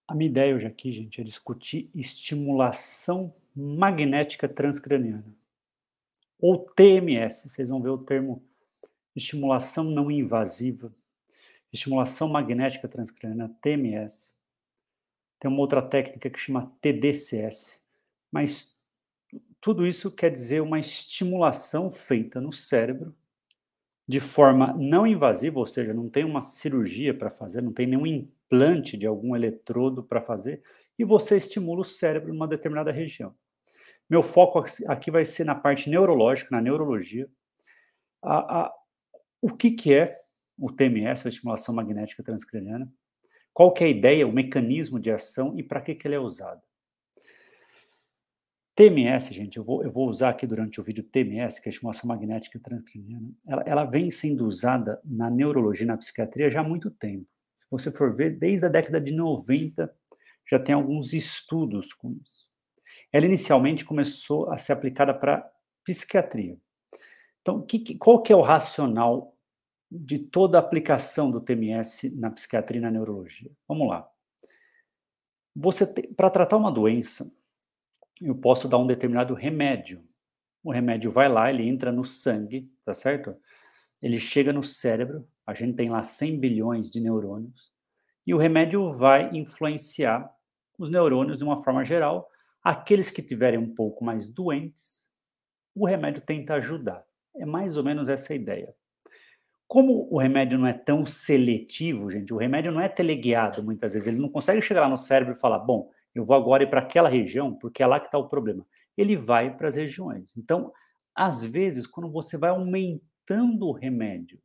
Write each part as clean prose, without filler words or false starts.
A minha ideia hoje aqui, gente, é discutir estimulação magnética transcraniana, ou TMS. Vocês vão ver o termo estimulação não invasiva, estimulação magnética transcraniana, TMS. Tem uma outra técnica que chama TDCS, mas tudo isso quer dizer uma estimulação feita no cérebro de forma não invasiva, ou seja, não tem uma cirurgia para fazer, não tem nenhum implante de algum eletrodo para fazer, e você estimula o cérebro numa determinada região. Meu foco aqui vai ser na parte neurológica, na neurologia. A, a, o que é o TMS, a estimulação magnética transcraniana? Qual que é a ideia, o mecanismo de ação e para que ele é usado? TMS, gente, eu vou usar aqui durante o vídeo TMS, que é a estimulação magnética transcraniana. Ela vem sendo usada na neurologia e na psiquiatria já há muito tempo. Se você for ver, desde a década de 90 já tem alguns estudos com isso. Ela inicialmente começou a ser aplicada para psiquiatria. Então, qual que é o racional de toda a aplicação do TMS na psiquiatria e na neurologia? Vamos lá. Para tratar uma doença, eu posso dar um determinado remédio. O remédio vai lá, ele entra no sangue, tá certo? Ele chega no cérebro, a gente tem lá 100 bilhões de neurônios, e o remédio vai influenciar os neurônios de uma forma geral. Aqueles que tiverem um pouco mais doentes, o remédio tenta ajudar. É mais ou menos essa a ideia. Como o remédio não é tão seletivo, gente, o remédio não é teleguiado muitas vezes, ele não consegue chegar lá no cérebro e falar, bom, eu vou agora ir para aquela região, porque é lá que está o problema. Ele vai para as regiões. Então, às vezes, quando você vai aumentando o remédio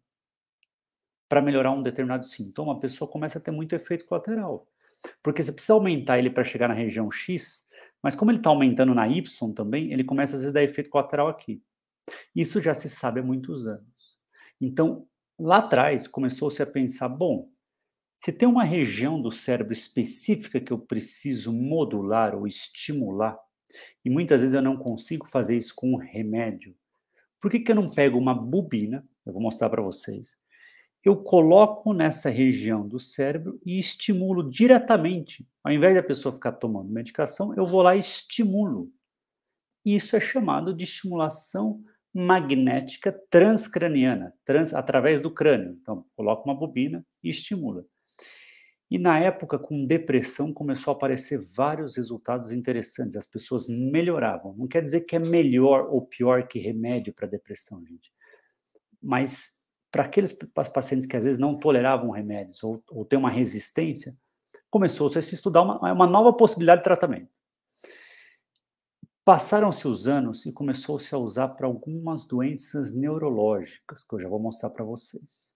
para melhorar um determinado sintoma, a pessoa começa a ter muito efeito colateral. Porque você precisa aumentar ele para chegar na região X, mas como ele está aumentando na Y também, ele começa às vezes a dar efeito colateral aqui. Isso já se sabe há muitos anos. Então, lá atrás, começou-se a pensar: bom, se tem uma região do cérebro específica que eu preciso modular ou estimular, e muitas vezes eu não consigo fazer isso com um remédio, por que eu não pego uma bobina? Eu vou mostrar para vocês. Eu coloco nessa região do cérebro e estimulo diretamente. Ao invés da pessoa ficar tomando medicação, eu vou lá e estimulo. Isso é chamado de estimulação magnética transcraniana, através do crânio. Então, coloca uma bobina e estimula. E na época, com depressão, começou a aparecer vários resultados interessantes. As pessoas melhoravam. Não quer dizer que é melhor ou pior que remédio para depressão, gente. Mas para aqueles pacientes que às vezes não toleravam remédios ou têm uma resistência, começou-se a se estudar uma nova possibilidade de tratamento. Passaram-se os anos e começou-se a usar para algumas doenças neurológicas, que eu já vou mostrar para vocês.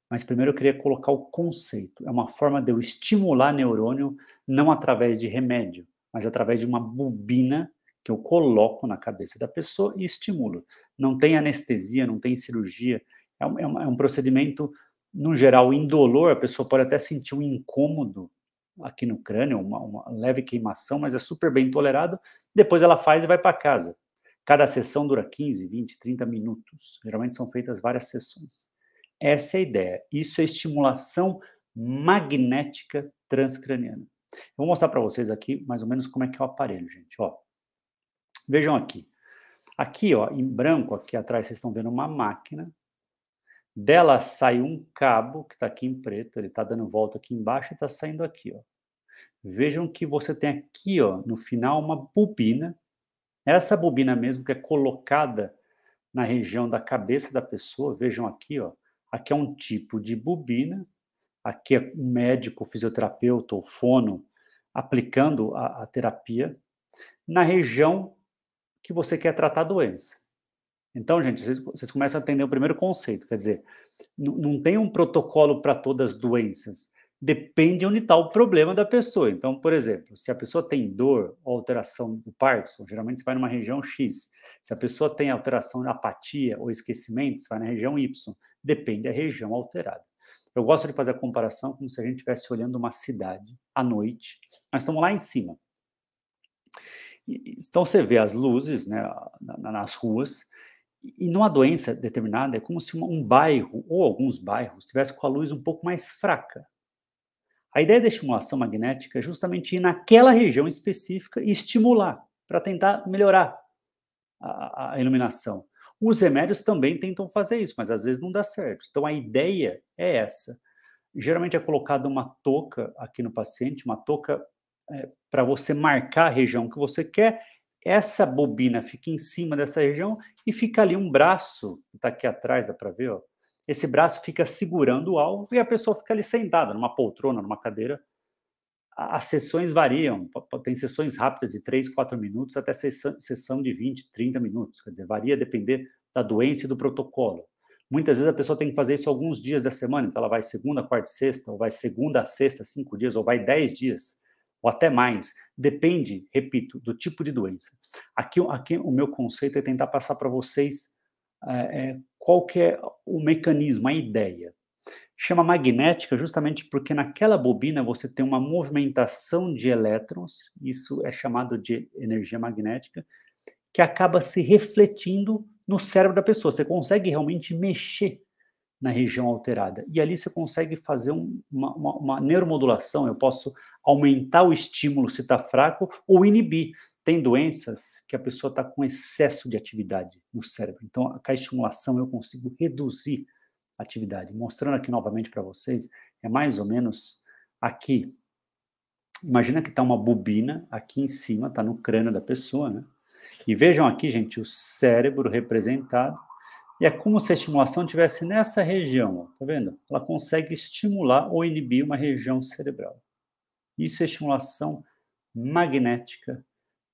Mas primeiro eu queria colocar o conceito. É uma forma de eu estimular neurônio não através de remédio, mas através de uma bobina que eu coloco na cabeça da pessoa e estimulo. Não tem anestesia, não tem cirurgia. É um procedimento, no geral, indolor. A pessoa pode até sentir um incômodo aqui no crânio, uma leve queimação, mas é super bem tolerado. Depois ela faz e vai para casa. Cada sessão dura 15, 20, 30 minutos. Geralmente são feitas várias sessões. Essa é a ideia. Isso é estimulação magnética transcraniana. Eu vou mostrar para vocês aqui mais ou menos como é que é o aparelho, gente. Ó, vejam aqui. Aqui, ó, em branco, aqui atrás, vocês estão vendo uma máquina. Dela sai um cabo, que está aqui em preto, ele está dando volta aqui embaixo e está saindo aqui, ó. Vejam que você tem aqui, ó, no final, uma bobina. Essa bobina mesmo que é colocada na região da cabeça da pessoa. Vejam aqui, ó. Aqui é um tipo de bobina. Aqui é um médico, fisioterapeuta ou fono aplicando a terapia na região que você quer tratar a doença. Então, gente, vocês começam a entender o primeiro conceito, quer dizer, não tem um protocolo para todas as doenças, depende de onde está o problema da pessoa. Então, por exemplo, se a pessoa tem dor ou alteração do Parkinson, geralmente você vai numa região X. Se a pessoa tem alteração de apatia ou esquecimento, você vai na região Y. Depende da região alterada. Eu gosto de fazer a comparação como se a gente estivesse olhando uma cidade à noite. Nós estamos lá em cima. Então você vê as luzes, né, nas ruas, e numa doença determinada é como se um bairro ou alguns bairros tivesse com a luz um pouco mais fraca. A ideia da estimulação magnética é justamente ir naquela região específica e estimular, para tentar melhorar a iluminação. Os remédios também tentam fazer isso, mas às vezes não dá certo. Então a ideia é essa. Geralmente é colocada uma touca aqui no paciente, uma touca para você marcar a região que você quer. Essa bobina fica em cima dessa região e fica ali um braço, que está aqui atrás, dá para ver, ó. Esse braço fica segurando o alvo e a pessoa fica ali sentada numa poltrona, numa cadeira. As sessões variam, tem sessões rápidas de 3, 4 minutos, até sessão de 20, 30 minutos, quer dizer, varia a depender da doença e do protocolo. Muitas vezes a pessoa tem que fazer isso alguns dias da semana, então ela vai segunda, quarta e sexta, ou vai segunda a sexta, 5 dias, ou vai 10 dias, ou até mais. Depende, repito, do tipo de doença. Aqui o meu conceito é tentar passar para vocês qual que é o mecanismo, a ideia. Chama magnética justamente porque naquela bobina você tem uma movimentação de elétrons, isso é chamado de energia magnética, que acaba se refletindo no cérebro da pessoa. Você consegue realmente mexer na região alterada. E ali você consegue fazer uma neuromodulação. Eu posso aumentar o estímulo se está fraco ou inibir. Tem doenças que a pessoa está com excesso de atividade no cérebro. Então, com a estimulação eu consigo reduzir a atividade. Mostrando aqui novamente para vocês, é mais ou menos aqui. Imagina que está uma bobina aqui em cima, está no crânio da pessoa, né? E vejam aqui, gente, o cérebro representado. E é como se a estimulação estivesse nessa região, ó, tá vendo? Ela consegue estimular ou inibir uma região cerebral. Isso é estimulação magnética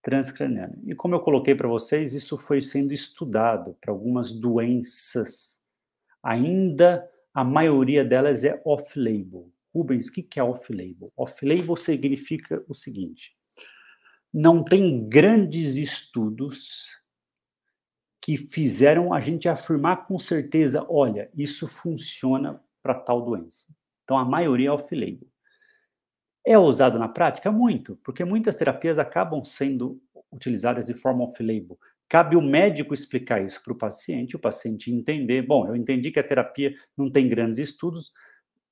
transcraniana. E como eu coloquei para vocês, isso foi sendo estudado para algumas doenças. Ainda a maioria delas é off-label. Rubens, o que é off-label? Off-label significa o seguinte: não tem grandes estudos que fizeram a gente afirmar com certeza, olha, isso funciona para tal doença. Então, a maioria é off-label. É usado na prática? Muito, porque muitas terapias acabam sendo utilizadas de forma off-label. Cabe o médico explicar isso para o paciente entender, bom, eu entendi que a terapia não tem grandes estudos,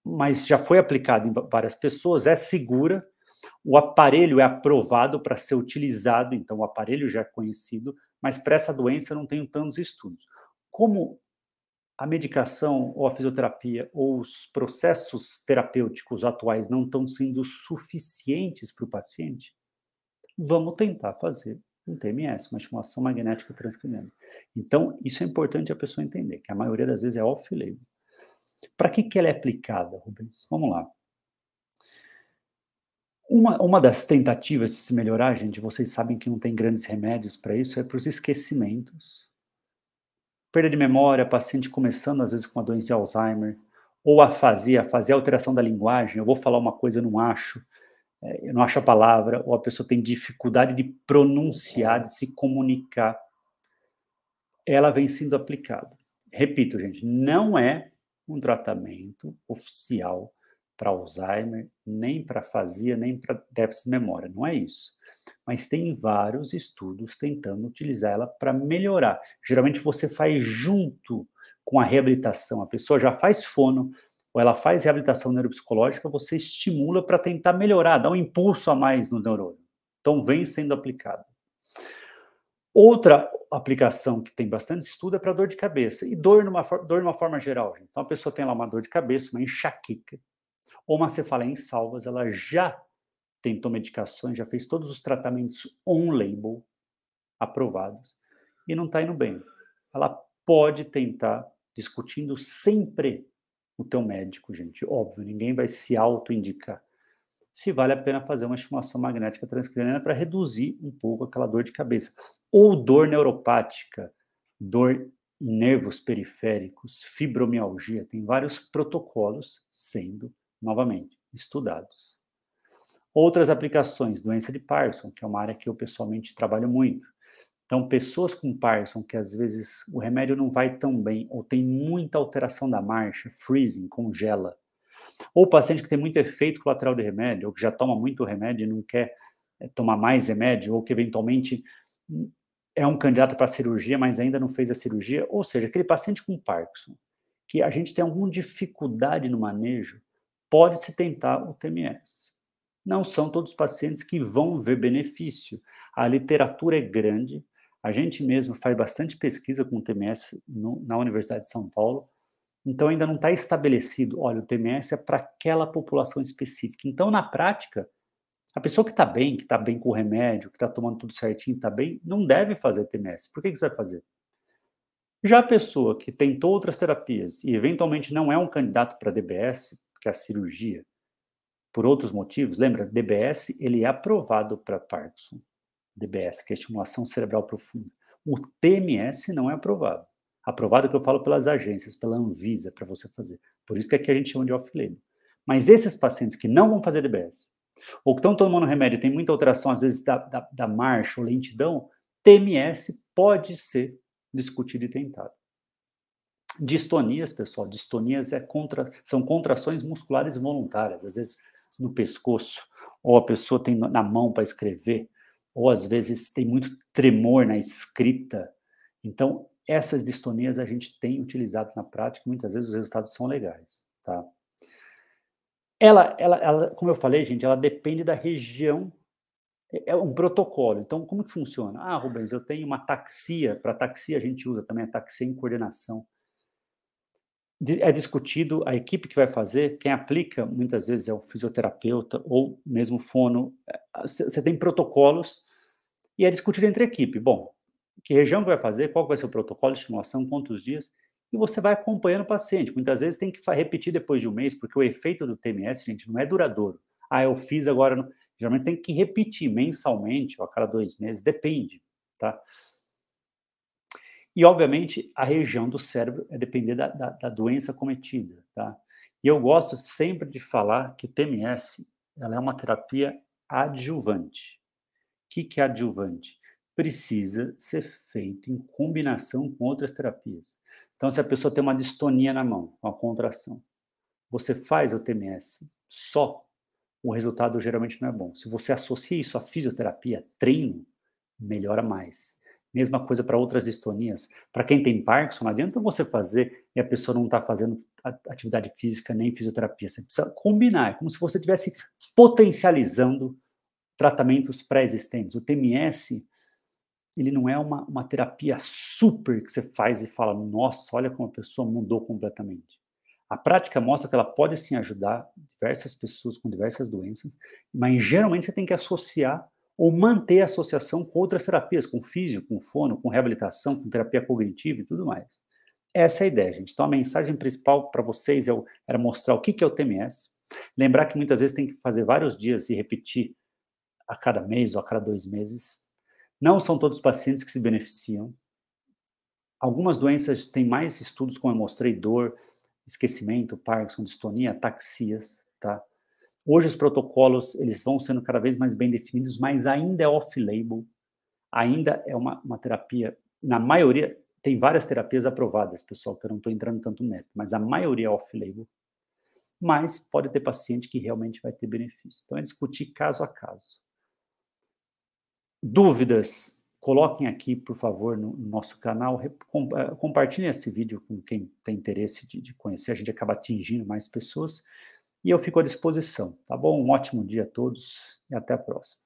mas já foi aplicada em várias pessoas, é segura, o aparelho é aprovado para ser utilizado, então o aparelho já é conhecido, mas para essa doença eu não tenho tantos estudos. Como a medicação ou a fisioterapia ou os processos terapêuticos atuais não estão sendo suficientes para o paciente, vamos tentar fazer um TMS, uma estimulação magnética transcraniana. Então, isso é importante a pessoa entender, que a maioria das vezes é off-label. Para que ela é aplicada, Rubens? Vamos lá. Uma das tentativas de se melhorar, gente, vocês sabem que não tem grandes remédios para isso, é para os esquecimentos. Perda de memória, paciente começando às vezes com a doença de Alzheimer, ou afasia, a alteração da linguagem, eu vou falar uma coisa, eu não acho a palavra, ou a pessoa tem dificuldade de pronunciar, de se comunicar, ela vem sendo aplicada. Repito, gente, não é um tratamento oficial para Alzheimer, nem para afasia, nem para déficit de memória, não é isso. Mas tem vários estudos tentando utilizar ela para melhorar. Geralmente você faz junto com a reabilitação, a pessoa já faz fono, ou ela faz reabilitação neuropsicológica, você estimula para tentar melhorar, dar um impulso a mais no neurônio. Então vem sendo aplicado. Outra aplicação que tem bastante estudo é para dor de cabeça, e dor de uma forma geral, gente. Então a pessoa tem lá uma dor de cabeça, uma enxaqueca, ou uma cefaleia em salvas, ela já tentou medicações, já fez todos os tratamentos on-label aprovados e não está indo bem. Ela pode tentar, discutindo sempre o teu médico, gente, óbvio, ninguém vai se auto-indicar, se vale a pena fazer uma estimulação magnética transcraniana para reduzir um pouco aquela dor de cabeça. Ou dor neuropática, dor em nervos periféricos, fibromialgia, tem vários protocolos sendo, novamente, estudados. Outras aplicações, doença de Parkinson, que é uma área que eu pessoalmente trabalho muito. Então, pessoas com Parkinson, que às vezes o remédio não vai tão bem, ou tem muita alteração da marcha, freezing, congela. Ou paciente que tem muito efeito colateral de remédio, ou que já toma muito remédio e não quer tomar mais remédio, ou que eventualmente é um candidato para cirurgia, mas ainda não fez a cirurgia. Ou seja, aquele paciente com Parkinson, que a gente tem alguma dificuldade no manejo, pode-se tentar o TMS. Não são todos os pacientes que vão ver benefício. A literatura é grande, a gente mesmo faz bastante pesquisa com o TMS na Universidade de São Paulo, então ainda não está estabelecido, olha, o TMS é para aquela população específica. Então, na prática, a pessoa que está bem com o remédio, que está tomando tudo certinho, está bem, não deve fazer TMS. Por que você vai fazer? Já a pessoa que tentou outras terapias e eventualmente não é um candidato para DBS, que é a cirurgia, por outros motivos, lembra, DBS ele é aprovado para Parkinson, DBS, que é estimulação cerebral profunda. O TMS não é aprovado. Aprovado que eu falo pelas agências, pela Anvisa, para você fazer. Por isso que aqui a gente chama de off-label. Mas esses pacientes que não vão fazer DBS, ou que estão tomando remédio, tem muita alteração, às vezes, da marcha ou lentidão, TMS pode ser discutido e tentado. Distonias, pessoal, distonias são contrações musculares voluntárias, às vezes no pescoço, ou a pessoa tem na mão para escrever, ou às vezes tem muito tremor na escrita. Então, essas distonias a gente tem utilizado na prática, e muitas vezes os resultados são legais, tá? Ela, como eu falei, gente, ela depende da região, é um protocolo. Então, como que funciona? Ah, Rubens, eu tenho uma ataxia, para ataxia a gente usa também ataxia em coordenação. É discutido, a equipe que vai fazer, quem aplica muitas vezes é o fisioterapeuta ou mesmo fono. Você tem protocolos e é discutido entre a equipe. Bom, que região que vai fazer, qual vai ser o protocolo de estimulação, quantos dias, e você vai acompanhando o paciente. Muitas vezes tem que repetir depois de um mês, porque o efeito do TMS, gente, não é duradouro. Ah, eu fiz agora. Não. Geralmente tem que repetir mensalmente, ou a cada 2 meses, depende, tá? E, obviamente, a região do cérebro é depender da doença cometida, tá? E eu gosto sempre de falar que o TMS, ela é uma terapia adjuvante. O que é adjuvante? Precisa ser feito em combinação com outras terapias. Então, se a pessoa tem uma distonia na mão, uma contração, você faz o TMS só, o resultado geralmente não é bom. Se você associa isso à fisioterapia, treino, melhora mais. Mesma coisa para outras distonias. Para quem tem Parkinson, não adianta você fazer e a pessoa não está fazendo atividade física nem fisioterapia. Você precisa combinar. É como se você estivesse potencializando tratamentos pré-existentes. O TMS, ele não é uma terapia super que você faz e fala, nossa, olha como a pessoa mudou completamente. A prática mostra que ela pode sim ajudar diversas pessoas com diversas doenças, mas geralmente você tem que associar ou manter a associação com outras terapias, com físio, com fono, com reabilitação, com terapia cognitiva e tudo mais. Essa é a ideia, gente. Então a mensagem principal para vocês era mostrar o que é o TMS, lembrar que muitas vezes tem que fazer vários dias e repetir a cada mês ou a cada 2 meses. Não são todos os pacientes que se beneficiam. Algumas doenças têm mais estudos, como eu mostrei, dor, esquecimento, Parkinson, distonia, ataxias, tá? Hoje os protocolos, eles vão sendo cada vez mais bem definidos, mas ainda é off-label, ainda é uma terapia, na maioria, tem várias terapias aprovadas, pessoal, que eu não estou entrando tanto no mérito, mas a maioria é off-label, mas pode ter paciente que realmente vai ter benefício. Então é discutir caso a caso. Dúvidas? Coloquem aqui, por favor, no nosso canal, compartilhem esse vídeo com quem tem interesse de conhecer, a gente acaba atingindo mais pessoas, e eu fico à disposição, tá bom? Um ótimo dia a todos e até a próxima.